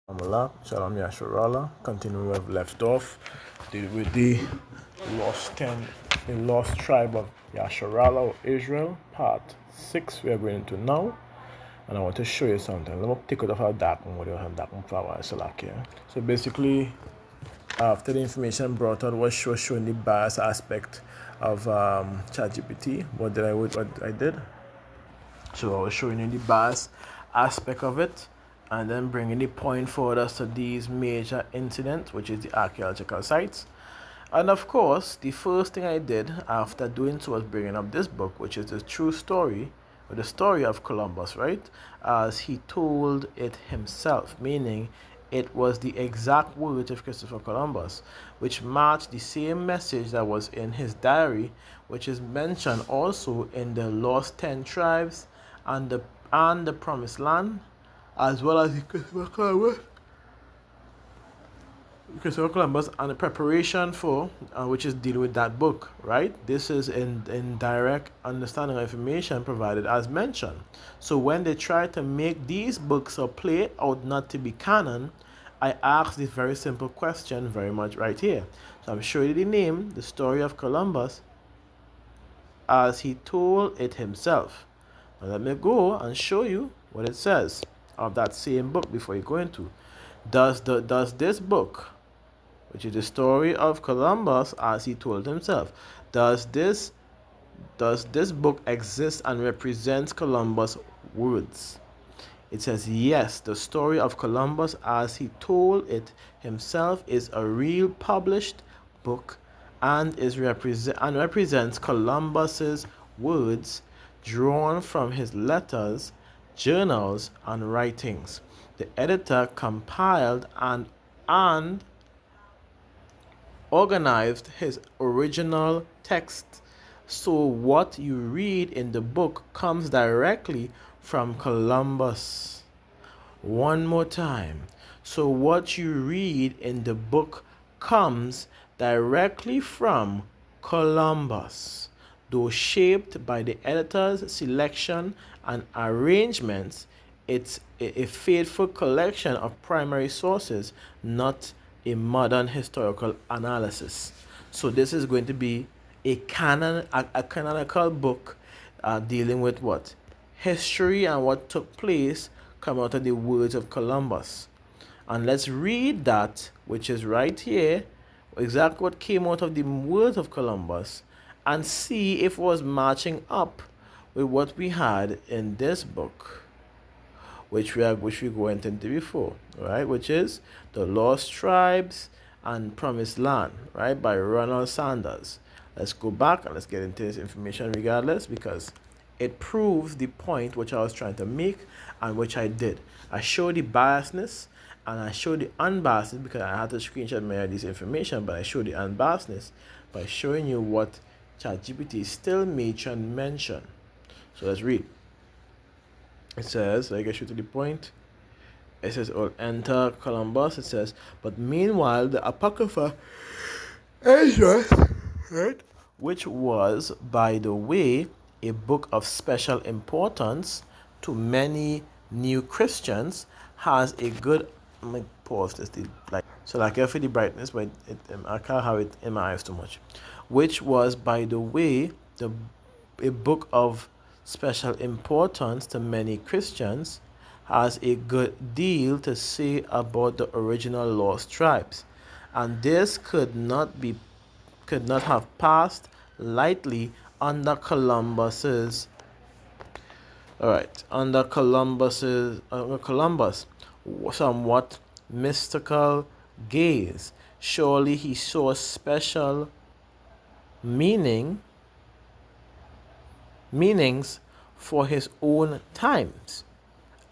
Amala, Shalom Yasharala, continue where we left off with the lost ten, the lost tribe of Yasharala or Israel, part 6 we are going into now. And I want to show you something. Let me take it off our dark one, what you have dark one for our select here. So basically, after the information brought out was showing the bias aspect of ChatGPT. What I did? So I was showing you the bias aspect of it and then bringing the point forward as to these major incidents, which is the archaeological sites. And of course, the first thing I did after doing so was bringing up this book, which is the true story, or the story of Columbus, right? As he told it himself, meaning it was the exact words of Christopher Columbus, which matched the same message that was in his diary, which is mentioned also in the Lost Ten Tribes and the Promised Land, as well as the Christopher Columbus and the preparation for, which is dealing with that book, right? This is in direct understanding of information provided as mentioned. So when they try to make these books or play out not to be canon, I ask this very simple question very much right here. So I'm showing you the name, the story of Columbus, as he told it himself. Now let me go and show you what it says of that same book before you go into. Does this book, which is the story of Columbus as he told himself, does this book exist and represents Columbus' words? It says yes, the story of Columbus as he told it himself is a real published book and represents Columbus's words drawn from his letters, journals, and writings. The editor compiled and organized his original text, so what you read in the book comes directly from Columbus. One more time. So what you read in the book comes directly from Columbus. Though shaped by the editor's selection and arrangements, it's a faithful collection of primary sources, not a modern historical analysis. So this is going to be a canonical book dealing with what? History and what took place come out of the words of Columbus. And let's read that, which is right here, exactly what came out of the words of Columbus, and see if it was matching up with what we had in this book, which we go into before, right? Which is The Lost Tribes and Promised Land, right? By Ronald Sanders. Let's go back and let's get into this information regardless, because it proves the point which I was trying to make and which I did. I showed the biasness and I showed the unbiasedness because I had to screenshot many of this information, but I showed the unbiasedness by showing you what ChatGPT still mention. So let's read. It says, I get you to the point. It says, "Oh, enter Columbus." It says, "But meanwhile, the Apocrypha Ezra, right, which was, by the way, a book of special importance to many new Christians, has a good." Let me pause this. So I care for the brightness, but I can't have it in my eyes too much. Which was, by the way, a book of special importance to many Christians, has a good deal to say about the original lost tribes, and this could not have passed lightly under Columbus somewhat mystical gaze. Surely he saw special meanings for his own times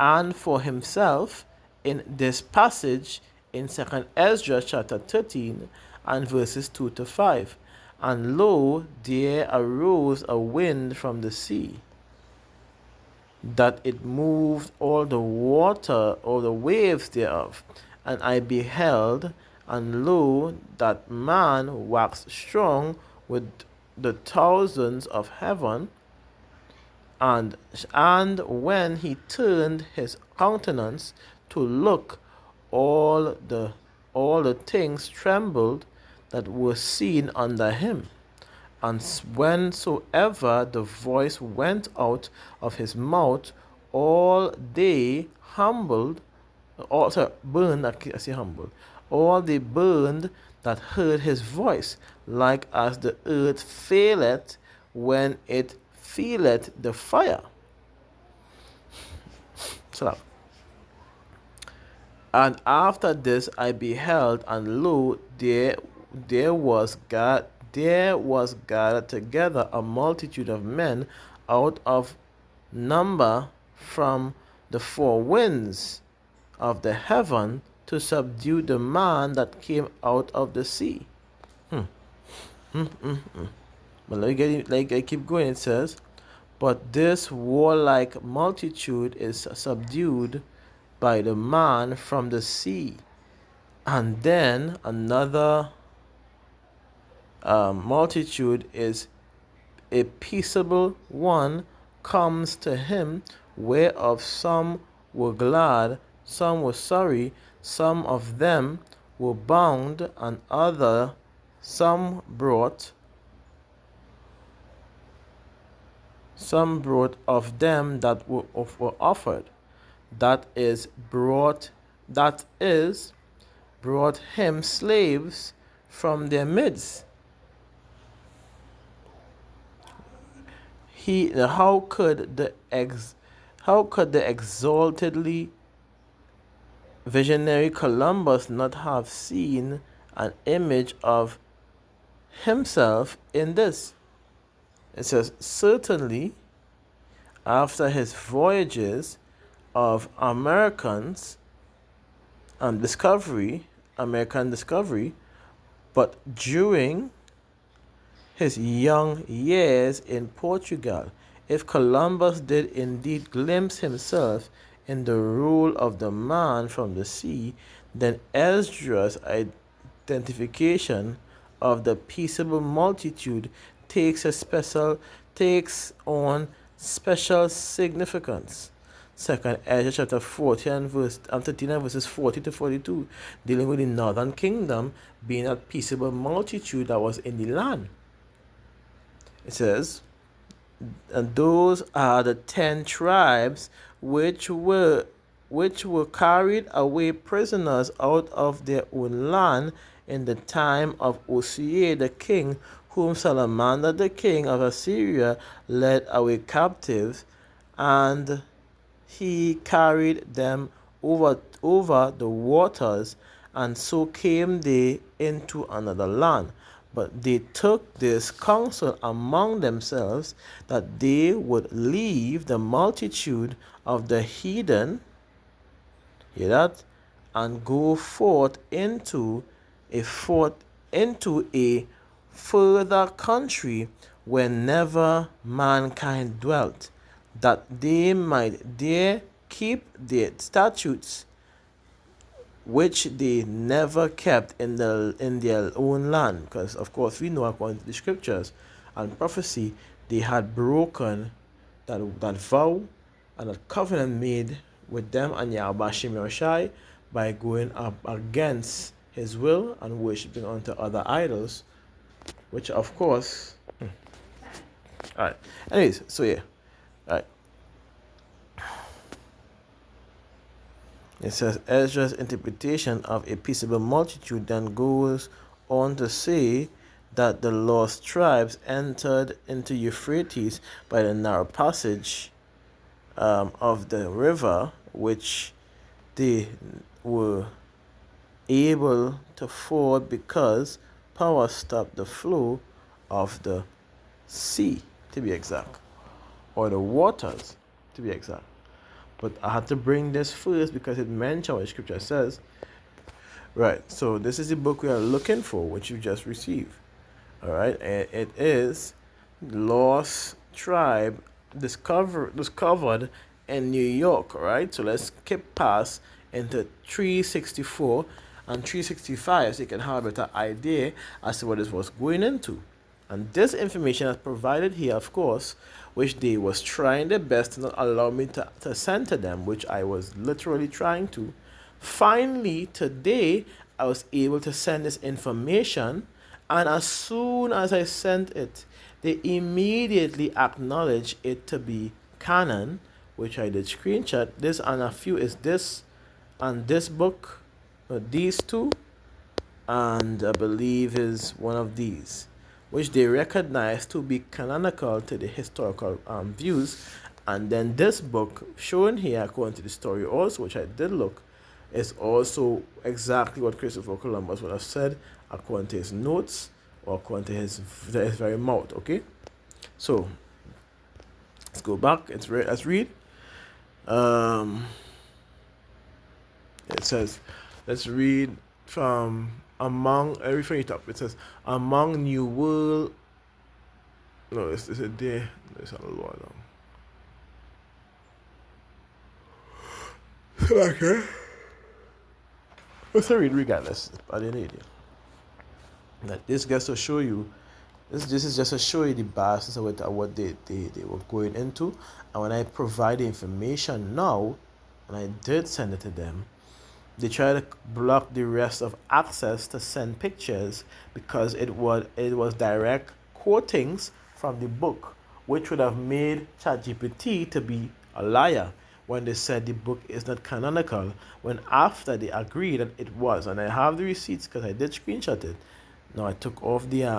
and for himself in this passage in 2 Ezra chapter 13 and verses 2 to 5. "And lo, there arose a wind from the sea, that it moved all the water, or the waves thereof. And I beheld, and lo, that man waxed strong with the thousands of heaven, and when he turned his countenance to look all the things trembled that were seen under him. And whensoever the voice went out of his mouth, all they humbled, all sorry, burned, I say humbled, all they burned that heard his voice, like as the earth faileth when it feeleth the fire. So, and after this I beheld, and lo, there was gathered together a multitude of men out of number from the four winds of the heaven to subdue the man that came out of the sea. But like I keep going, it says, but this warlike multitude is subdued by the man from the sea. And then another multitude is a peaceable one comes to him, whereof some were glad, some were sorry, some of them were bound, and some brought of them that were offered, that is brought him slaves from their midst. How could the exaltedly visionary Columbus not have seen an image of himself in this? It says, certainly after his voyages of American discovery, but during his young years in Portugal, if Columbus did indeed glimpse himself in the role of the man from the sea, then Esdras' identification of the peaceable multitude takes on special significance. Second Ezra chapter 40 and verse 13 and verses 40 to 42, dealing with the northern kingdom being a peaceable multitude that was in the land. It says, and those are the 10 tribes which were carried away prisoners out of their own land in the time of Osea the king, whom Salamander the king of Assyria led away captives, and he carried them over the waters, and so came they into another land. But they took this counsel among themselves, that they would leave the multitude of the heathen, hear that, and go forth into a further country where never mankind dwelt, that they might there keep their statutes, which they never kept in their own land. Because of course we know, according to the scriptures and prophecy, they had broken that vow and that covenant made with them and Yahweh Shem Yoshai by going up against his will and worshiping unto other idols, which of course alright, anyways, so yeah, alright. It says Ezra's interpretation of a peaceable multitude then goes on to say that the lost tribes entered into Euphrates by the narrow passage of the river, which they were able to ford because power stopped the flow of the sea, to be exact, or the waters, to be exact. But I had to bring this first because it mentions what the scripture says. Right, so this is the book we are looking for, which you just received. All right, it is Lost Tribe discovered in New York. All right, so let's skip past into 364 and 365 so you can have a better idea as to what this was going into. And this information is provided here, of course, which they was trying their best to not allow me to send to them, which I was literally trying to, Finally, today, I was able to send this information, and as soon as I sent it, they immediately acknowledged it to be canon, which I did screenshot. This and a few is this and this book, these two, and I believe is one of these, which they recognize to be canonical to the historical views. And then this book shown here, according to the story also, which I did look, is also exactly what Christopher Columbus would have said according to his notes or according to his very mouth. Okay, so let's go back. Let's read. It says, let's read from among everything it up. It says among New World. No, it's a day. It's a lot long. Okay. Let's read regardless. I didn't need it. That this gets to show you. This is just to show you the biases of what they were going into. And when I provide the information now, and I did send it to them, they try to block the rest of access to send pictures because it was direct quotings from the book, which would have made ChatGPT to be a liar when they said the book is not canonical, when after they agreed that it was. And I have the receipts because I did screenshot it. Now I took off the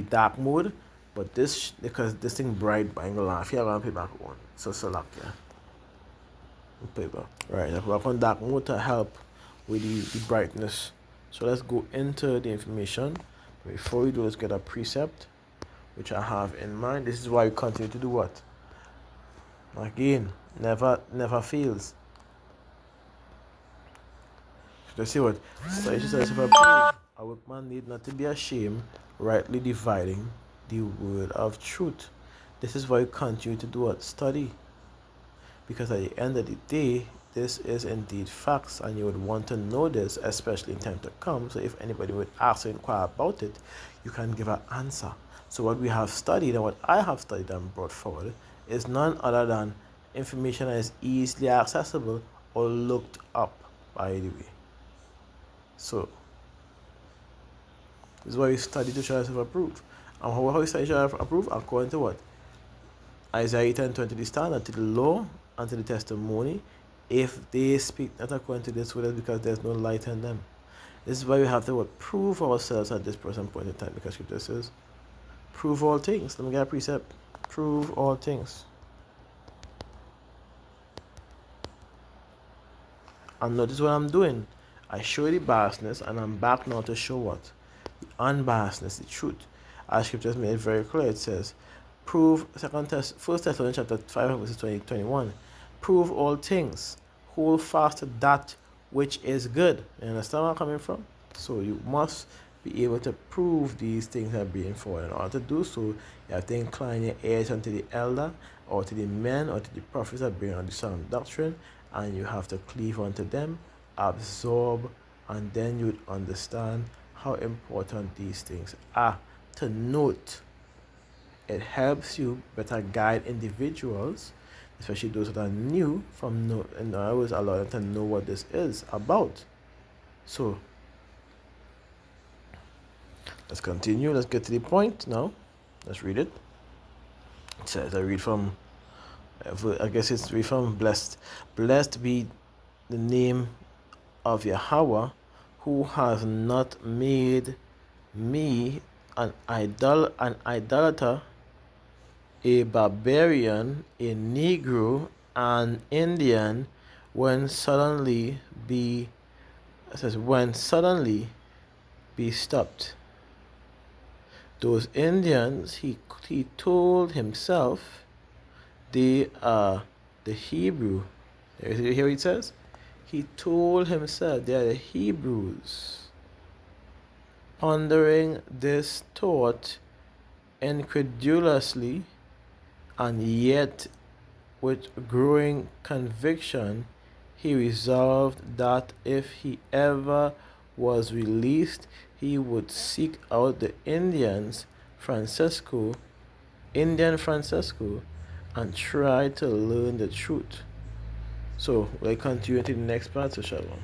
dark mode, but this, because this thing bright, but I'm gonna laugh. I'm gonna pay back one. So luck, yeah. Paper. Right, I put back on dark mode to help with the brightness. So let's go into the information. Before we do, let's get a precept which I have in mind. This is why we continue to do what? Again, never fails. Let's see what Science says. If approved, a workman need not to be ashamed, rightly dividing the word of truth. This is why you continue to do what? Study. Because at the end of the day, this is indeed facts, and you would want to know this, especially in time to come. So if anybody would ask or inquire about it, you can give an answer. So what we have studied and what I have studied and brought forward is none other than information that is easily accessible or looked up, by the way. So this is why we study to try to approve. And how we study to approve? According to what? Isaiah 10:20, the standard, to the law and to the testimony. If they speak not according to this word, because there's no light in them. This is why we have to what? Prove ourselves at this present point in time, because Scripture says, prove all things. Let me get a precept. Prove all things. And notice what I'm doing. I show you the biasness, and I'm back now to show what? The unbiasedness, the truth. As Scripture has made it very clear, it says, prove, 1 Thessalonians chapter 5, verses 21. Prove all things. Hold fast to that which is good. You understand where I'm coming from? So you must be able to prove these things are being forward. In order to do so, you have to incline your ears unto the elder, or to the men, or to the prophets that bring on the sound doctrine, and you have to cleave unto them, absorb, and then you would understand how important these things are. To note, it helps you better guide individuals, especially those that are new, and I always allow them to know what this is about. So let's continue. Let's get to the point now. Let's read it. It says, I guess it's read from blessed. Blessed be the name of Yahweh, who has not made me an idolater, a barbarian, a Negro, an Indian, when suddenly be stopped. Those Indians, he told himself, they are the Hebrew. Here it says, he told himself they are the Hebrews. Pondering this thought incredulously, and yet with growing conviction, he resolved that if he ever was released, he would seek out the Indian Francesco, and try to learn the truth. So we'll continue to the next part, so shalom.